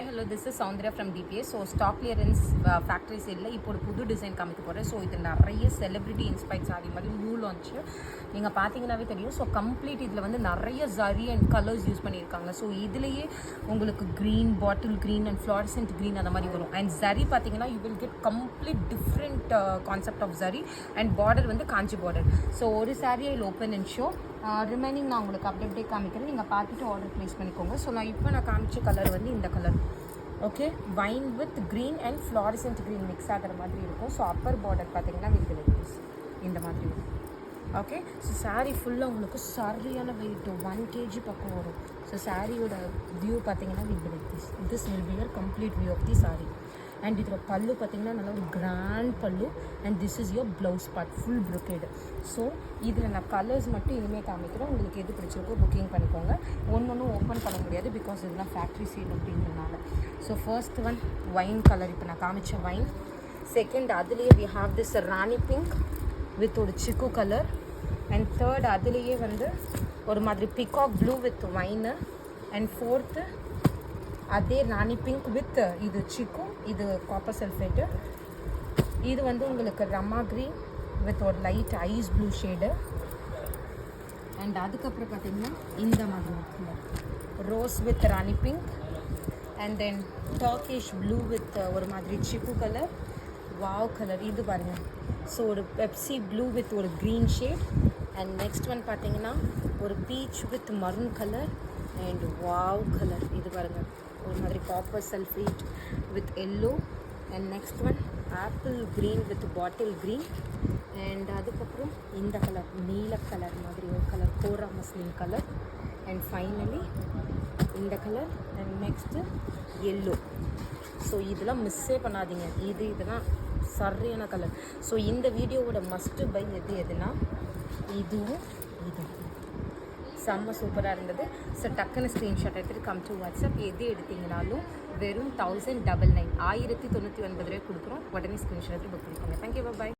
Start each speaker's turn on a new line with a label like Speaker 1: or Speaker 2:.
Speaker 1: Hello, this is Soundria from DPS. So stock clearance factory sale இப்போ ஒரு புது design காமிக்க போகிறேன். ஸோ இது நிறைய செலிபிரிட்டி இன்ஸ்பைர்ட் சாரி மாதிரி நியூ லான்ச்சு நீங்கள் பார்த்தீங்கன்னாவே தெரியும். ஸோ கம்ப்ளீட் இதில் வந்து நிறைய ஜரி அண்ட் கலர்ஸ் யூஸ் பண்ணியிருக்காங்க. ஸோ இதுலேயே உங்களுக்கு green, bottle green and fluorescent green அந்த மாதிரி வரும். அண்ட் ஜரி பார்த்தீங்கன்னா you will get complete different concept of zari and border வந்து காஞ்சி பார்டர். ஸோ ஒரு சாரியை இல் ஓப்பன் அண்ட் ஷோ ரிமைனிங் நான் உங்களுக்கு அப்படியே காமிக்கிறேன். நீங்கள் பார்த்துட்டு ஆர்டர் ப்ளேஸ் பண்ணிக்கோங்க. ஸோ நான் காமிச்ச கலர் வந்து இந்த colour. Okay, wine with green and fluorescent green mix ஆகிற மாதிரி இருக்கும். ஸோ அப்பர் பார்டர் பார்த்தீங்கன்னா வித் லைக் இந்த மாதிரி வரும். ஓகே, ஸோ சாரீ ஃபுல்லாக உங்களுக்கு சரியான வெயிட் 1 kg பக்கம் வரும். ஸோ சாரியோட வியூ பார்த்தீங்கன்னா with like this will be your complete view of the sari. And இதில் பல்லு பார்த்தீங்கன்னா நல்லா ஒரு grand pallu and this is your blouse part full brocade. So இதில் நான் கலர்ஸ் மட்டும் இனிமேல் காமிக்கிறேன். உங்களுக்கு எது பிடிச்சிருக்கோ புக்கிங் பண்ணிக்கோங்க. ஒன்றும் ஓப்பன் பண்ண முடியாது பிகாஸ் இதெல்லாம் ஃபேக்ட்ரி சேல் அப்படின்றனால. So first one wine colour, இப்போ நான் காமிச்ச வைன். செகண்ட் அதுலேயே we have this Rani pink with ஒரு சிக்கு கலர். அண்ட் தேர்ட் அதுலேயே வந்து ஒரு மாதிரி peacock blue with wine. And fourth அதே ராணி பிங்க் வித் இது சிக்கு, இது காப்பர் சல்ஃபேட்டு. இது வந்து உங்களுக்கு ரமா க்ரீன் வித் ஒரு light ice blue shade. And அதுக்கப்புறம் பார்த்தீங்கன்னா இந்த மாதிரி இருக்குல்ல rose with Rani pink. And then Turkish blue with ஒரு மாதிரி சிக்கு கலர், வாவ் கலர் இது பாருங்கள். ஸோ ஒரு பெப்சி ப்ளூ வித் ஒரு green shade. And next one பார்த்தீங்கன்னா ஒரு peach with maroon colour and wow colour இது பாருங்கள், ஒரு மாதிரி copper sulphate with yellow. And next one apple green with bottle green. And அதுக்கப்புறம் இந்த கலர் நீல கலர் மாதிரி ஒரு colour kora muslin colour. And finally இந்த colour. And next yellow. So இதெல்லாம் மிஸ்ஸே பண்ணாதீங்க, இதெல்லாம் சரியான கலர். ஸோ இந்த வீடியோவோட மஸ்ட்டு பை எதுனா இதுவும் செம்ம சூப்பராக இருந்தது. ஸோ டக்குன்னு ஸ்க்ரீன்ஷாட் எடுத்துகிட்டு கம் டு வாட்ஸ்அப். எது எடுத்தீங்கனாலும் வெறும் 1099 1099 கொடுக்குறோம். உடனே ஸ்க்ரீன்ஷாட் எடுத்து புக் பண்ணிக்கோங்க. தேங்க்யூ, பாய்.